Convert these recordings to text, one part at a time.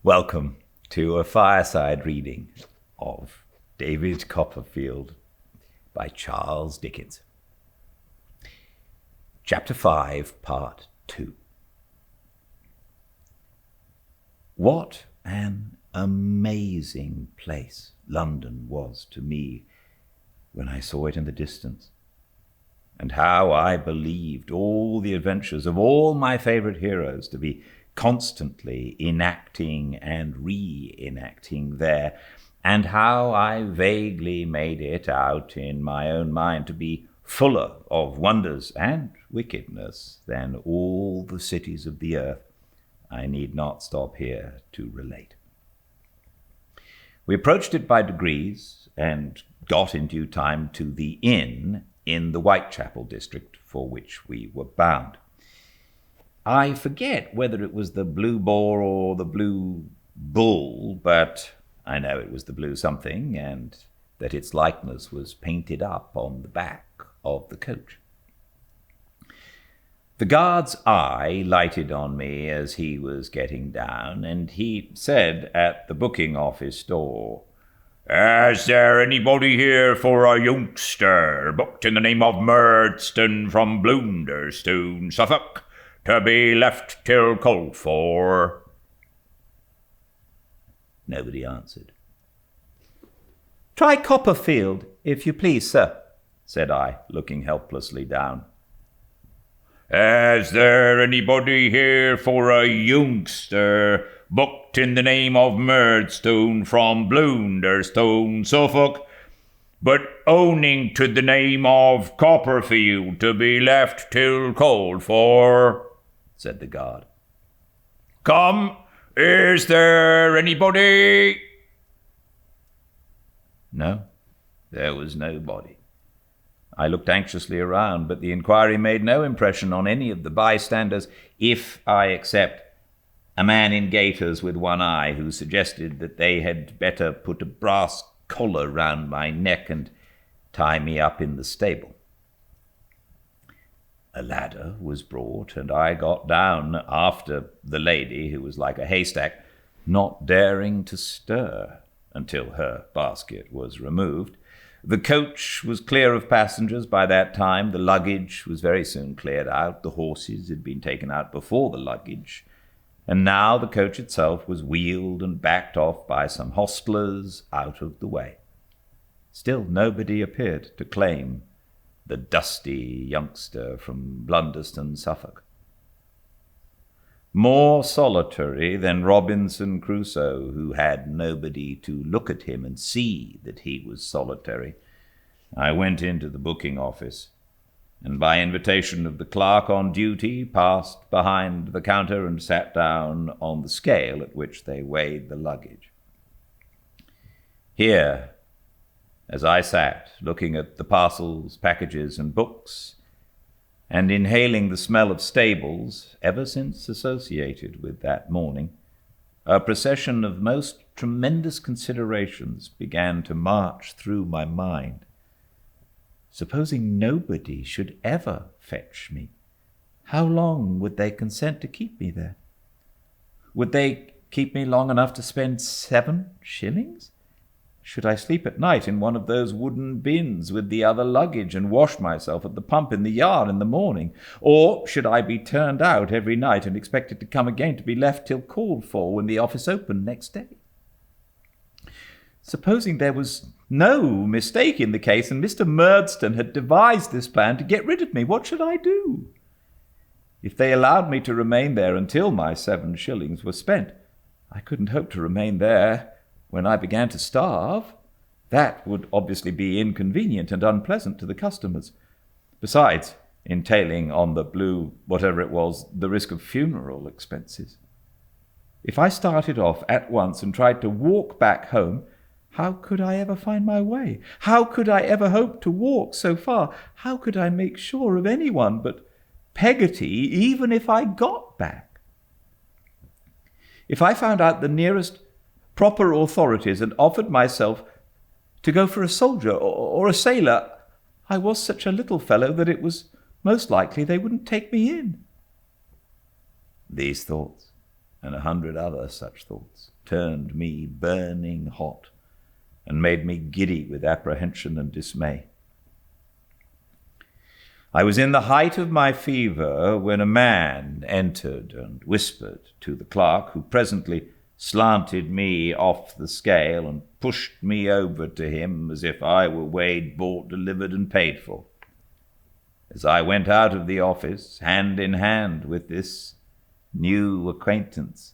Welcome to a fireside reading of David Copperfield by Charles Dickens. Chapter 5, Part 2. What an amazing place London was to me when I saw it in the distance, and how I believed all the adventures of all my favorite heroes to be constantly enacting and re-enacting there, and how I vaguely made it out in my own mind to be fuller of wonders and wickedness than all the cities of the earth. I need not stop here to relate. We approached it by degrees and got in due time to the inn in the Whitechapel district for which we were bound. I forget whether it was the Blue Boar or the Blue Bull, but I know it was the Blue something, and that its likeness was painted up on the back of the coach. The guard's eye lighted on me as he was getting down, and he said at the booking office door, "Is there anybody here for a youngster booked in the name of Murdstone from Blunderstone, Suffolk, to be left till called for?" Nobody answered. "Try Copperfield, if you please, sir," said I, looking helplessly down. "Is there anybody here for a youngster booked in the name of Murdstone from Blunderstone, Suffolk, but owning to the name of Copperfield, to be left till called for?" said the guard. "Come, is there anybody?" No, there was nobody. I looked anxiously around, but the inquiry made no impression on any of the bystanders, if I except a man in gaiters with one eye, who suggested that they had better put a brass collar round my neck and tie me up in the stable. A ladder was brought, and I got down after the lady, who was like a haystack, not daring to stir until her basket was removed. The coach was clear of passengers by that time. The luggage was very soon cleared out. The horses had been taken out before the luggage, and now the coach itself was wheeled and backed off by some hostlers out of the way. Still nobody appeared to claim the dusty youngster from Blunderstone, Suffolk. More solitary than Robinson Crusoe, who had nobody to look at him and see that he was solitary, I went into the booking office, and by invitation of the clerk on duty passed behind the counter and sat down on the scale at which they weighed the luggage. Here, as I sat looking at the parcels, packages, and books, and inhaling the smell of stables, ever since associated with that morning, a procession of most tremendous considerations began to march through my mind. Supposing nobody should ever fetch me, how long would they consent to keep me there? Would they keep me long enough to spend 7 shillings? Should I sleep at night in one of those wooden bins with the other luggage and wash myself at the pump in the yard in the morning? Or should I be turned out every night and expected to come again to be left till called for when the office opened next day? Supposing there was no mistake in the case and Mr. Murdstone had devised this plan to get rid of me, what should I do? If they allowed me to remain there until my 7 shillings were spent, I couldn't hope to remain there when I began to starve. That would obviously be inconvenient and unpleasant to the customers, besides entailing on the Blue whatever it was the risk of funeral expenses. If I started off at once and tried to walk back home, how could I ever find my way? How could I ever hope to walk so far? How could I make sure of anyone but Peggotty, even if I got back? If I found out the nearest proper authorities and offered myself to go for a soldier or a sailor, I was such a little fellow that it was most likely they wouldn't take me in. These thoughts and 100 other such thoughts turned me burning hot and made me giddy with apprehension and dismay. I was in the height of my fever when a man entered and whispered to the clerk, who presently slanted me off the scale and pushed me over to him as if I were weighed, bought, delivered, and paid for. As I went out of the office, hand in hand with this new acquaintance,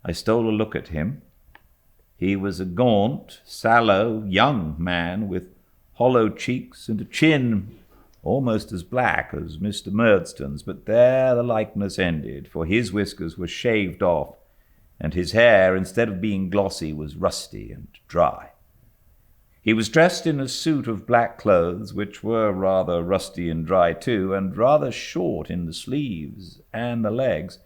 I stole a look at him. He was a gaunt, sallow, young man with hollow cheeks and a chin almost as black as Mr. Murdstone's, but there the likeness ended, for his whiskers were shaved off, and his hair, instead of being glossy, was rusty and dry. He was dressed in a suit of black clothes, which were rather rusty and dry too, and rather short in the sleeves and the legs,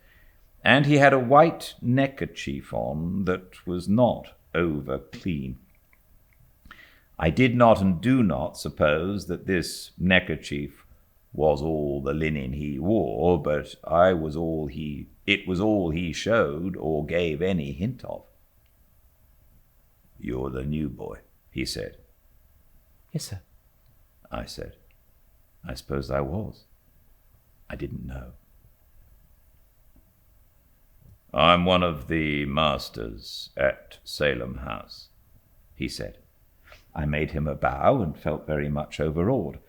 and he had a white neckerchief on that was not over clean. I did not and do not suppose that this neckerchief was all the linen he wore, but it was all he showed or gave any hint of. "You're the new boy," he said. "Yes, sir," I said. I suppose I was. I didn't know. "I'm one of the masters at Salem House," he said. I made him a bow and felt very much overawed.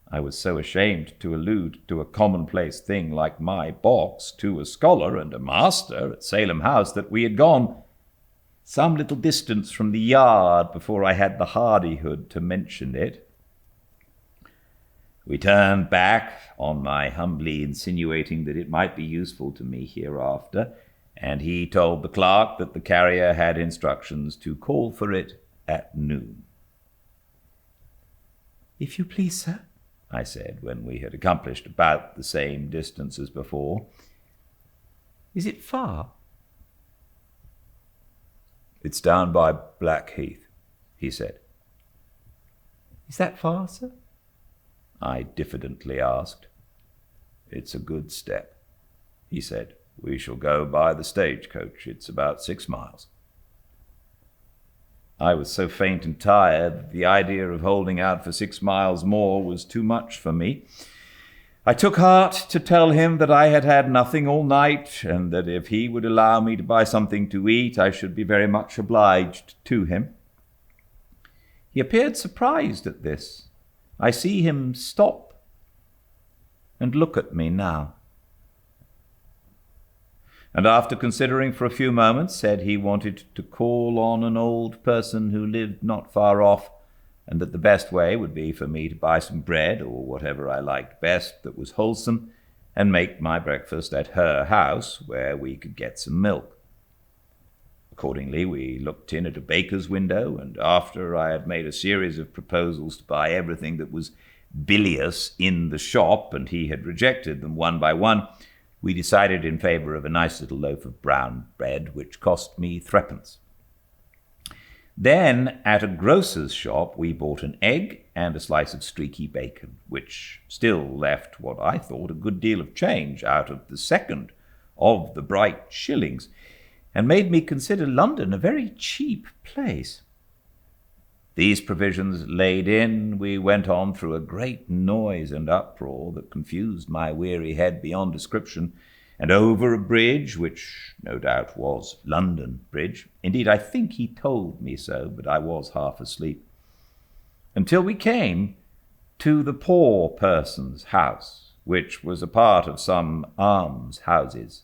I was so ashamed to allude to a commonplace thing like my box to a scholar and a master at Salem House that we had gone some little distance from the yard before I had the hardihood to mention it. We turned back on my humbly insinuating that it might be useful to me hereafter, and he told the clerk that the carrier had instructions to call for it at noon. "If you please, sir," I said, when we had accomplished about the same distance as before. "Is it far?" "It's down by Blackheath," he said. "Is that far, sir?" I diffidently asked. "It's a good step," he said. "We shall go by the stagecoach. It's about 6 miles. I was so faint and tired that the idea of holding out for 6 miles more was too much for me. I took heart to tell him that I had had nothing all night, and that if he would allow me to buy something to eat, I should be very much obliged to him. He appeared surprised at this. I see him stop and look at me now. And after considering for a few moments, said he wanted to call on an old person who lived not far off, and that the best way would be for me to buy some bread, or whatever I liked best that was wholesome, and make my breakfast at her house, where we could get some milk. Accordingly, we looked in at a baker's window, and after I had made a series of proposals to buy everything that was bilious in the shop, and he had rejected them one by one, we decided in favor of a nice little loaf of brown bread, which cost me 3d. Then, at a grocer's shop, we bought an egg and a slice of streaky bacon, which still left what I thought a good deal of change out of the second of the bright shillings, and made me consider London a very cheap place. These provisions laid in, we went on through a great noise and uproar that confused my weary head beyond description, and over a bridge, which no doubt was London Bridge. Indeed, I think he told me so, but I was half asleep, until we came to the poor person's house, which was a part of some almshouses,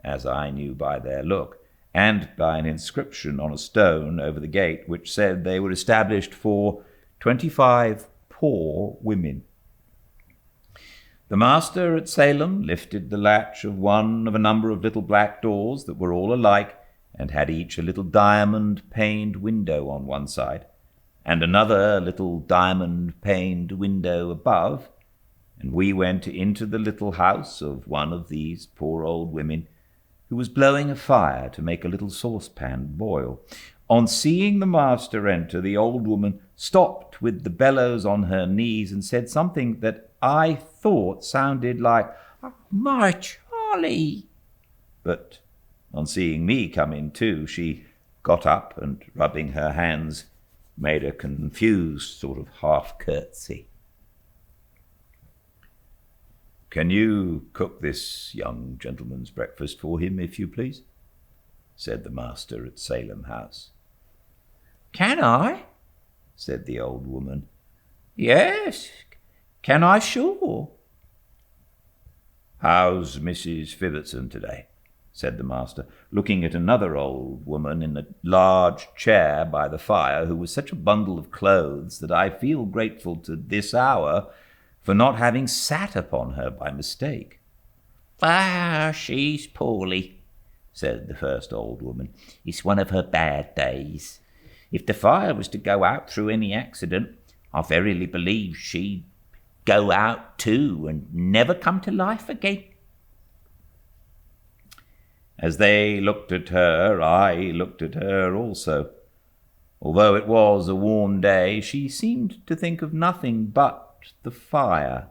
as I knew by their look, and by an inscription on a stone over the gate which said they were established for 25 poor women. The master at Salem lifted the latch of one of a number of little black doors that were all alike, and had each a little diamond-paned window on one side, and another little diamond-paned window above, and we went into the little house of one of these poor old women, who was blowing a fire to make a little saucepan boil. On seeing the master enter, the old woman stopped with the bellows on her knees and said something that I thought sounded like, "My Charlie!" But On seeing me come in too, she got up and, rubbing her hands, made a confused sort of half-curtsy. "Can you cook this young gentleman's breakfast for him, if you please?" said the master at Salem House. "Can I?" said the old woman. "Yes, can I sure." "How's Mrs. Fibbitson today?" said the master, looking at another old woman in a large chair by the fire, who was such a bundle of clothes that I feel grateful to this hour for not having sat upon her by mistake. She's poorly," said the first old woman. "It's one of her bad days. If the fire was to go out through any accident, I verily believe she'd go out too and never come to life again." As they looked at her, I looked at her also. Although it was a warm day, she seemed to think of nothing but the fire.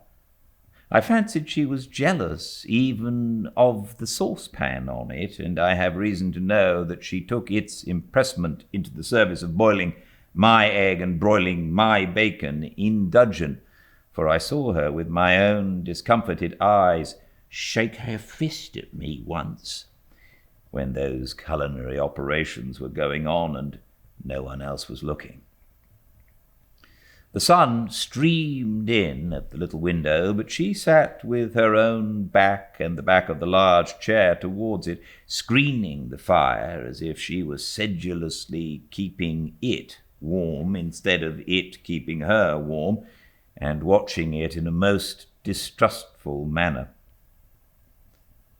I fancied she was jealous even of the saucepan on it, and I have reason to know that she took its impressment into the service of boiling my egg and broiling my bacon in dudgeon, for I saw her with my own discomfited eyes shake her fist at me once, when those culinary operations were going on and no one else was looking. The sun streamed in at the little window, but she sat with her own back and the back of the large chair towards it, screening the fire as if she was sedulously keeping it warm instead of it keeping her warm, and watching it in a most distrustful manner.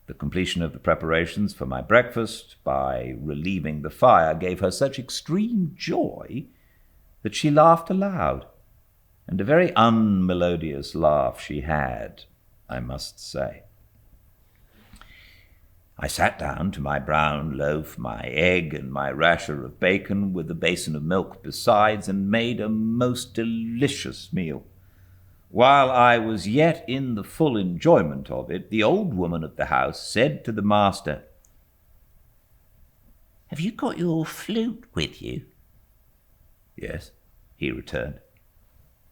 The completion of the preparations for my breakfast, by relieving the fire, gave her such extreme joy that she laughed aloud, and a very unmelodious laugh she had, I must say. I sat down to my brown loaf, my egg, and my rasher of bacon, with a basin of milk besides, and made a most delicious meal. While I was yet in the full enjoyment of it, the old woman of the house said to the master, "Have you got your flute with you?" "Yes," he returned.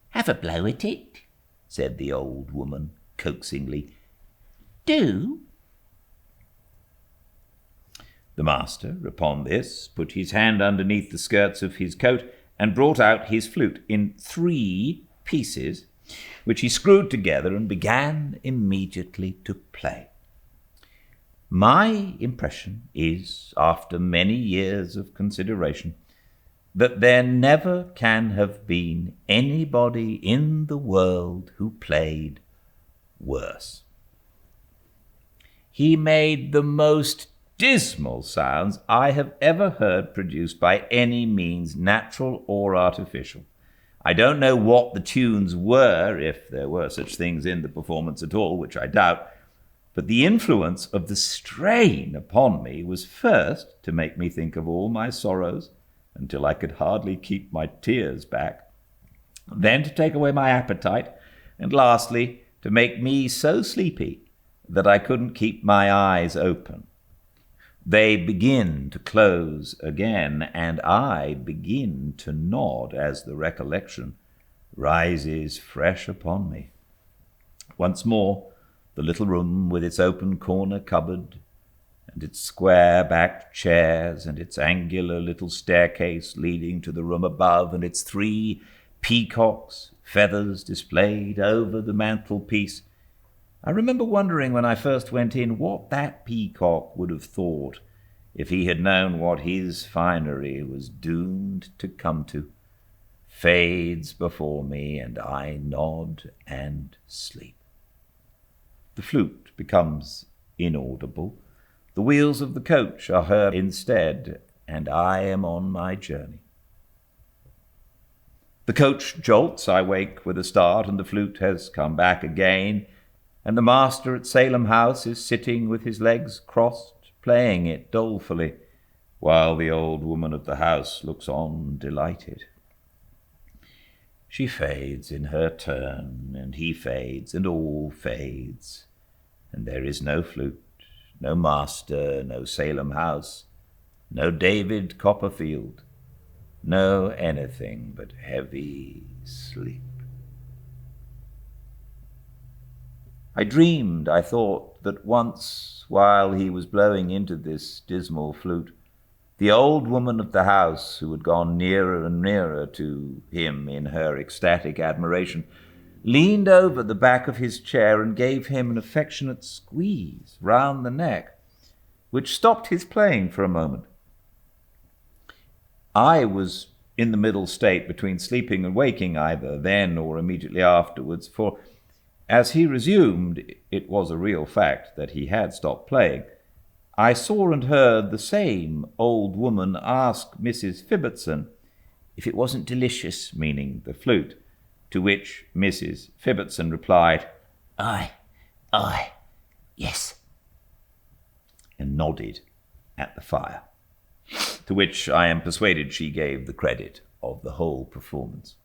"Have a blow at it," said the old woman coaxingly. "Do." The master, upon this, put his hand underneath the skirts of his coat and brought out his flute in 3 pieces, which he screwed together and began immediately to play. My impression is, after many years of consideration, that there never can have been anybody in the world who played worse. He made the most dismal sounds I have ever heard produced by any means, natural or artificial. I don't know what the tunes were, if there were such things in the performance at all, which I doubt, but the influence of the strain upon me was first to make me think of all my sorrows, until I could hardly keep my tears back, then to take away my appetite, and lastly to make me so sleepy that I couldn't keep my eyes open. They begin to close again, and I begin to nod as the recollection rises fresh upon me. Once more, the little room with its open corner cupboard, and its square-backed chairs, and its angular little staircase leading to the room above, and its 3 peacocks' feathers displayed over the mantelpiece. I remember wondering when I first went in what that peacock would have thought if he had known what his finery was doomed to come to. Fades before me, and I nod and sleep. The flute becomes inaudible. The wheels of the coach are heard instead, and I am on my journey. The coach jolts, I wake with a start, and the flute has come back again, and the master at Salem House is sitting with his legs crossed, playing it dolefully, while the old woman of the house looks on delighted. She fades in her turn, and he fades, and all fades, and there is no flute, no master, no Salem house, no David Copperfield, no anything but heavy sleep. I dreamed, I thought, that once, while he was blowing into this dismal flute, the old woman of the house, who had gone nearer and nearer to him in her ecstatic admiration, leaned over the back of his chair and gave him an affectionate squeeze round the neck, which stopped his playing for a moment. I was in the middle state between sleeping and waking, either then or immediately afterwards, for as he resumed, it was a real fact that he had stopped playing. I saw and heard the same old woman ask Mrs. Fibbitson if it wasn't delicious, meaning the flute, to which Mrs. Fibbitson replied, Aye, yes, and nodded at the fire, to which I am persuaded she gave the credit of the whole performance.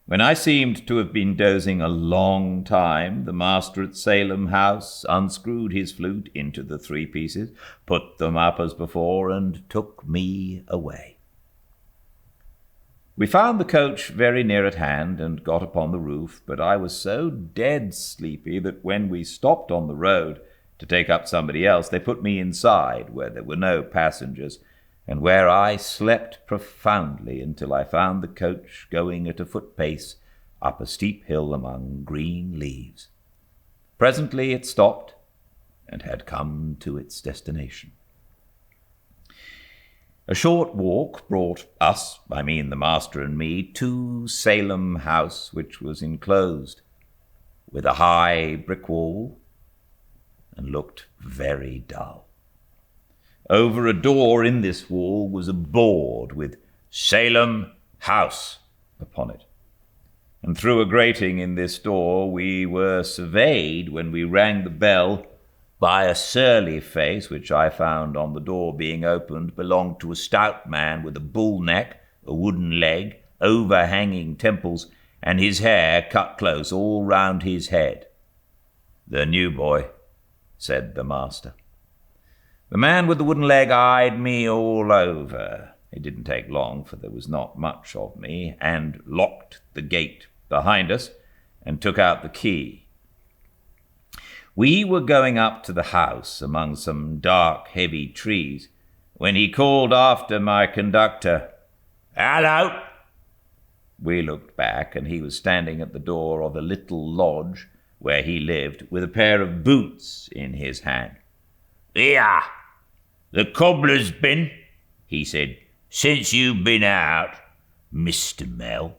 When I seemed to have been dozing a long time, the master at Salem house unscrewed his flute into the 3 pieces, put them up as before, and took me away. We found the coach very near at hand and got upon the roof, but I was so dead sleepy that when we stopped on the road to take up somebody else, they put me inside, where there were no passengers, and where I slept profoundly until I found the coach going at a foot pace up a steep hill among green leaves. Presently it stopped and had come to its destination. A short walk brought us, I mean the master and me, to Salem house, which was enclosed with a high brick wall and looked very dull. Over a door in this wall was a board with Salem House upon it, and through a grating in this door we were surveyed, when we rang the bell, by a surly face, which I found on the door being opened belonged to a stout man with a bull neck, a wooden leg, overhanging temples, and his hair cut close all round his head. "The new boy," said the master. The man with the wooden leg eyed me all over. It didn't take long, for there was not much of me, and locked the gate behind us and took out the key. We were going up to the house among some dark, heavy trees, when he called after my conductor, "Hello!" We looked back, and he was standing at the door of a little lodge where he lived, with a pair of boots in his hand. "Here, the cobbler's been," he said, "since you've been out, Mr. Mel,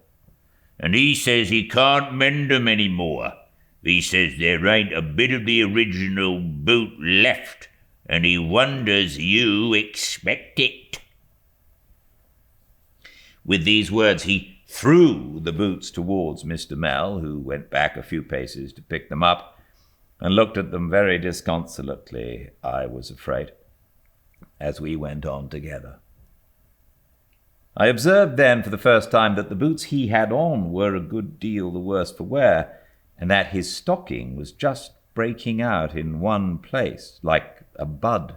and he says he can't mend 'em any more. He says there ain't a bit of the original boot left, and he wonders you expect it." With these words he threw the boots towards Mr. Mel, who went back a few paces to pick them up, and looked at them very disconsolately, I was afraid, as we went on together. I observed then for the first time that the boots he had on were a good deal the worse for wear, and that his stocking was just breaking out in one place, like a bud.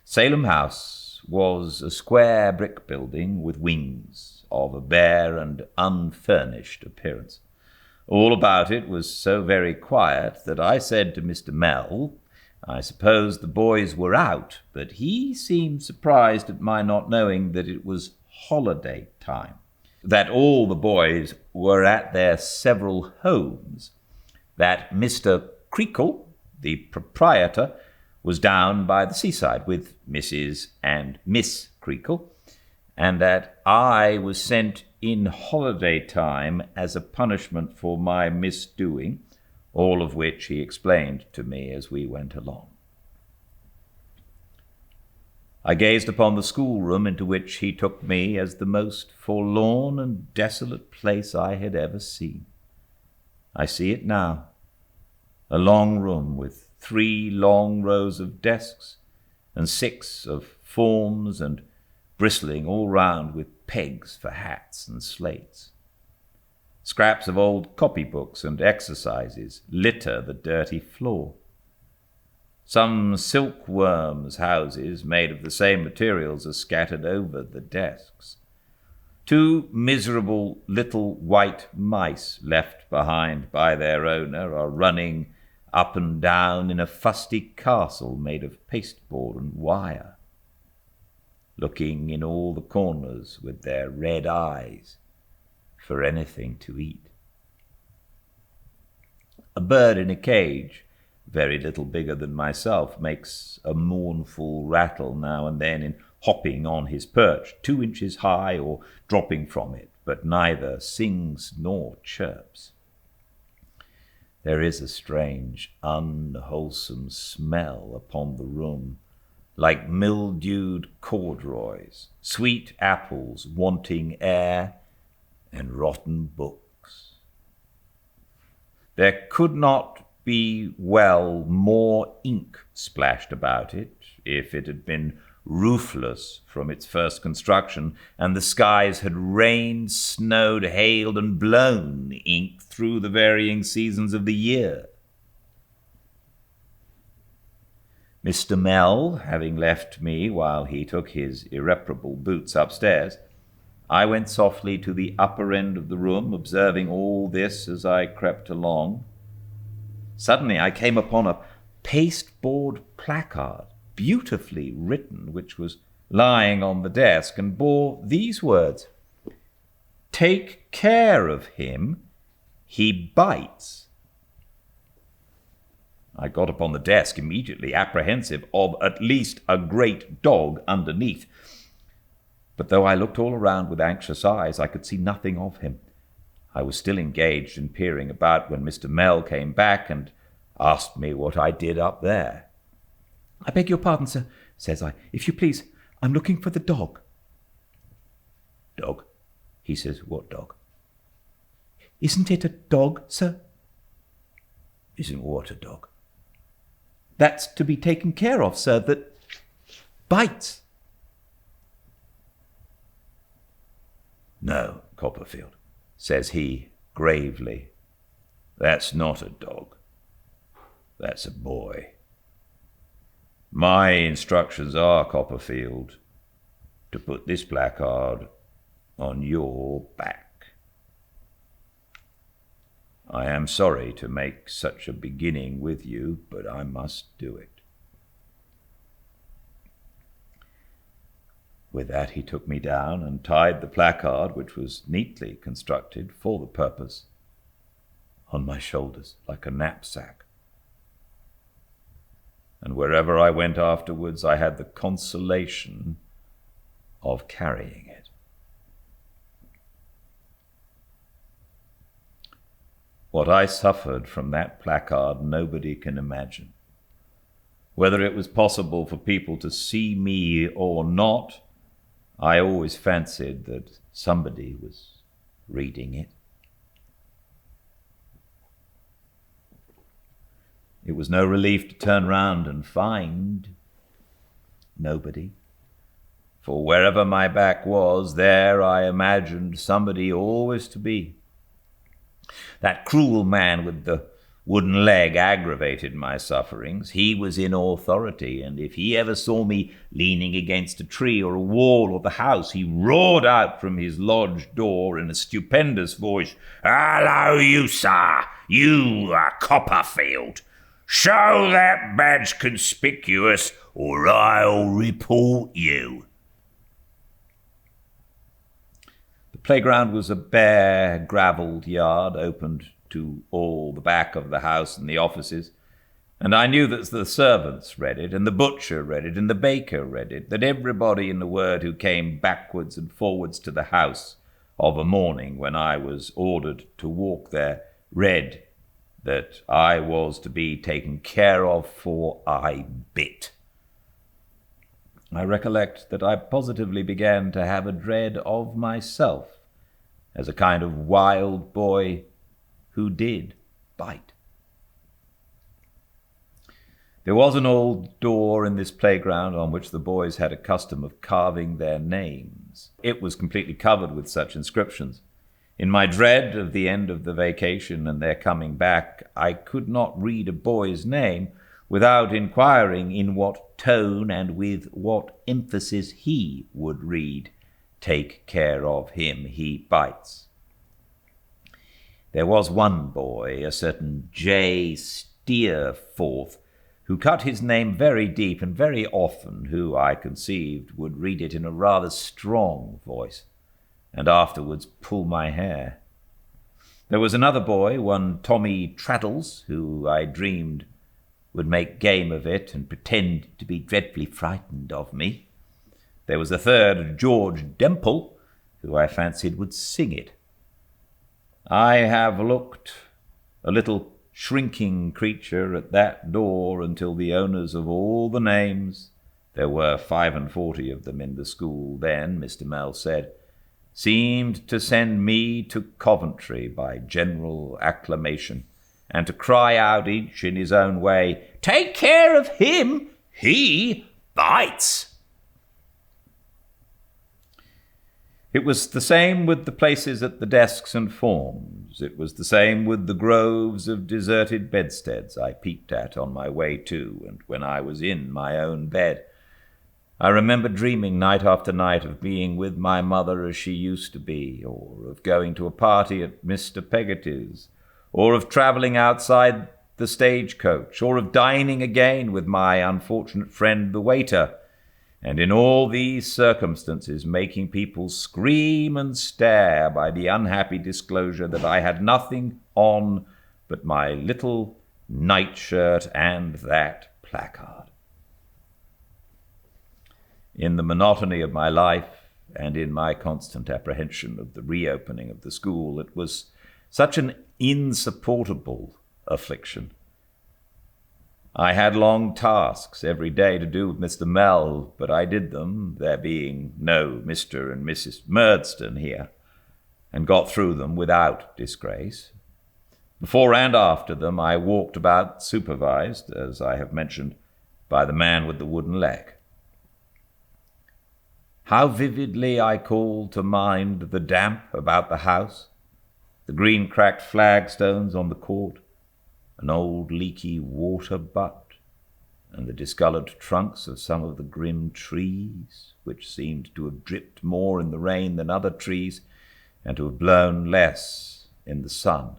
Salem House was a square brick building with wings, of a bare and unfurnished appearance. All about it was so very quiet that I said to Mr. Mel, I suppose the boys were out, but he seemed surprised at my not knowing that it was holiday time, that all the boys were at their several homes, that Mr. Creakle, the proprietor, was down by the seaside with Mrs. and Miss Creakle, and that I was sent in holiday time as a punishment for my misdoing, all of which he explained to me as we went along. I gazed upon the schoolroom into which he took me as the most forlorn and desolate place I had ever seen. I see it now, a long room with 3 long rows of desks and 6 of forms, and bristling all round with pegs for hats and slates. Scraps of old copybooks and exercises litter the dirty floor. Some silkworms' houses made of the same materials are scattered over the desks. 2 miserable little white mice left behind by their owner are running up and down in a fusty castle made of pasteboard and wire, looking in all the corners with their red eyes for anything to eat. A bird in a cage, very little bigger than myself, makes a mournful rattle now and then in hopping on his perch, 2 inches high or dropping from it, but neither sings nor chirps. There is a strange, unwholesome smell upon the room, like mildewed corduroys, sweet apples wanting air, and rotten books. There could not be well more ink splashed about it if it had been roofless from its first construction, and the skies had rained, snowed, hailed, and blown ink through the varying seasons of the year. Mr. Mell having left me while he took his irreparable boots upstairs, I went softly to the upper end of the room, observing all this as I crept along. Suddenly I came upon a pasteboard placard, beautifully written, which was lying on the desk, and bore these words: "Take care of him, he bites." I got upon the desk immediately, apprehensive of at least a great dog underneath. But though I looked all around with anxious eyes, I could see nothing of him. I was still engaged in peering about when Mr. Mell came back and asked me what I did up there. "I beg your pardon, sir," says I. "If you please, I'm looking for the dog." "Dog?" He says, "What dog?" "Isn't it a dog, sir?" "Isn't what a dog?" "That's to be taken care of, sir, that bites." "No, Copperfield," says he gravely. "That's not a dog. That's a boy. My instructions are, Copperfield, to put this placard on your back. I am sorry to make such a beginning with you, but I must do it." With that he took me down and tied the placard, which was neatly constructed for the purpose, on my shoulders like a knapsack. And wherever I went afterwards, I had the consolation of carrying it. What I suffered from that placard nobody can imagine. Whether it was possible for people to see me or not, I always fancied that somebody was reading it. It was no relief to turn round and find nobody, for wherever my back was, there I imagined somebody always to be. That cruel man with the wooden leg aggravated my sufferings. He was in authority, and if he ever saw me leaning against a tree or a wall or the house, he roared out from his lodge door in a stupendous voice, "Hello, you, sir! You are Copperfield! Show that badge conspicuous, or I'll report you." The playground was a bare, gravelled yard, opened to all the back of the house and the offices, and I knew that the servants read it, and the butcher read it, and the baker read it, that everybody in the word who came backwards and forwards to the house of a morning when I was ordered to walk there read that I was to be taken care of, for I bit. I recollect that I positively began to have a dread of myself as a kind of wild boy who did bite. There was an old door in this playground on which the boys had a custom of carving their names. It was completely covered with such inscriptions. In my dread of the end of the vacation and their coming back, I could not read a boy's name without inquiring in what tone and with what emphasis he would read, "Take care of him, he bites." There was one boy, a certain J. Steerforth, who cut his name very deep and very often, who, I conceived, would read it in a rather strong voice, and afterwards pull my hair. There was another boy, one Tommy Traddles, who I dreamed would make game of it and pretend to be dreadfully frightened of me. There was a third, George Demple, who I fancied would sing it. I have looked, a little shrinking creature, at that door until the owners of all the names, there were 45 of them in the school then, Mr. Mell said, seemed to send me to Coventry by general acclamation, and to cry out each in his own way, "Take care of him, he bites." It was the same with the places at the desks and forms. It was the same with the groves of deserted bedsteads I peeped at on my way to and when I was in my own bed. I remember dreaming night after night of being with my mother as she used to be, or of going to a party at Mr. Peggotty's, or of travelling outside the stagecoach, or of dining again with my unfortunate friend the waiter, and in all these circumstances making people scream and stare by the unhappy disclosure that I had nothing on but my little nightshirt and that placard. In the monotony of my life, and in my constant apprehension of the reopening of the school, it was such an insupportable affliction. I had long tasks every day to do with Mr. Mell, but I did them, there being no Mr. and Mrs. Murdstone here, and got through them without disgrace. Before and after them I walked about supervised, as I have mentioned, by the man with the wooden leg. How vividly I call to mind the damp about the house, the green cracked flagstones on the court, an old leaky water butt, and the discoloured trunks of some of the grim trees, which seemed to have dripped more in the rain than other trees, and to have blown less in the sun.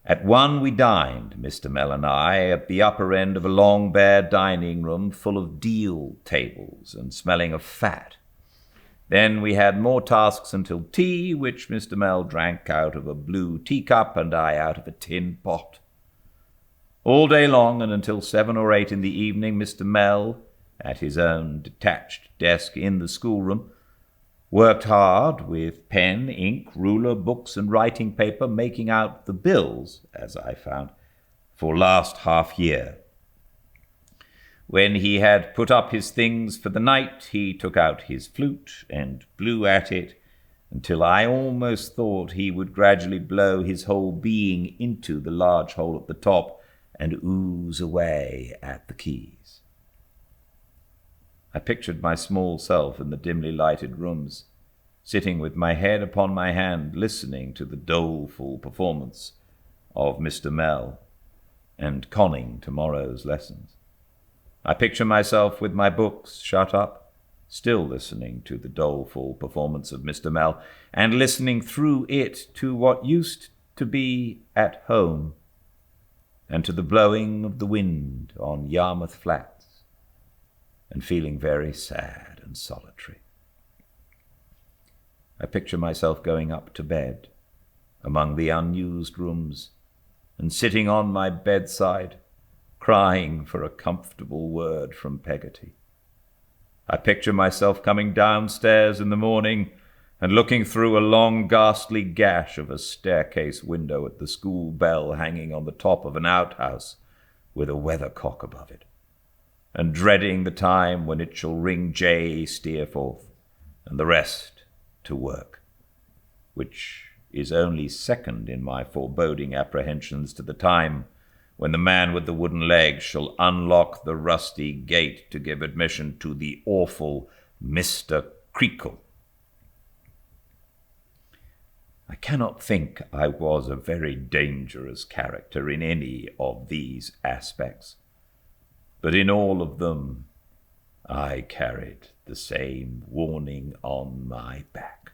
At 1 we dined, Mr. Mell and I, at the upper end of a long bare dining room full of deal tables and smelling of fat. Then we had more tasks until tea, which Mr. Mell drank out of a blue teacup and I out of a tin pot. All day long and until 7 or 8 in the evening, Mr. Mell, at his own detached desk in the schoolroom, worked hard with pen, ink, ruler, books, and writing paper, making out the bills, as I found, for last half year. When he had put up his things for the night, he took out his flute and blew at it until I almost thought he would gradually blow his whole being into the large hole at the top and ooze away at the keys. I pictured my small self in the dimly lighted rooms, sitting with my head upon my hand, listening to the doleful performance of Mr. Mell and conning tomorrow's lessons. I picture myself with my books shut up, still listening to the doleful performance of Mr. Mell, and listening through it to what used to be at home, and to the blowing of the wind on Yarmouth Flats, and feeling very sad and solitary. I picture myself going up to bed among the unused rooms, and sitting on my bedside, crying for a comfortable word from Peggotty. I picture myself coming downstairs in the morning and looking through a long ghastly gash of a staircase window at the school bell hanging on the top of an outhouse with a weathercock above it, and dreading the time when it shall ring J. Steerforth and the rest to work, which is only second in my foreboding apprehensions to the time when the man with the wooden leg shall unlock the rusty gate to give admission to the awful Mr. Creakle. I cannot think I was a very dangerous character in any of these aspects, but in all of them I carried the same warning on my back.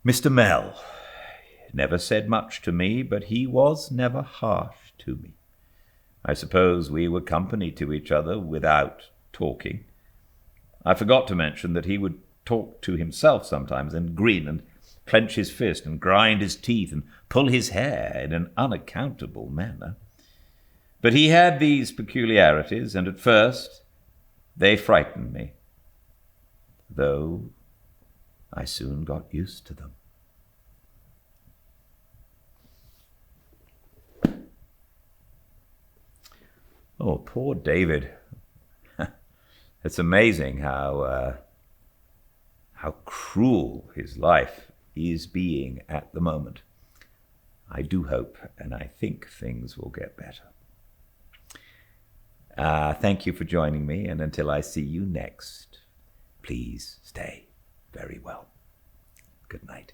Mr. Mell never said much to me, but he was never harsh to me. I suppose we were company to each other without talking. I forgot to mention that he would talk to himself sometimes and grin and clench his fist and grind his teeth and pull his hair in an unaccountable manner. But he had these peculiarities, and at first they frightened me, though I soon got used to them. Oh, poor David. It's amazing how cruel his life is being at the moment. I do hope, and I think things will get better. Thank you for joining me, and until I see you next, please stay very well. Good night.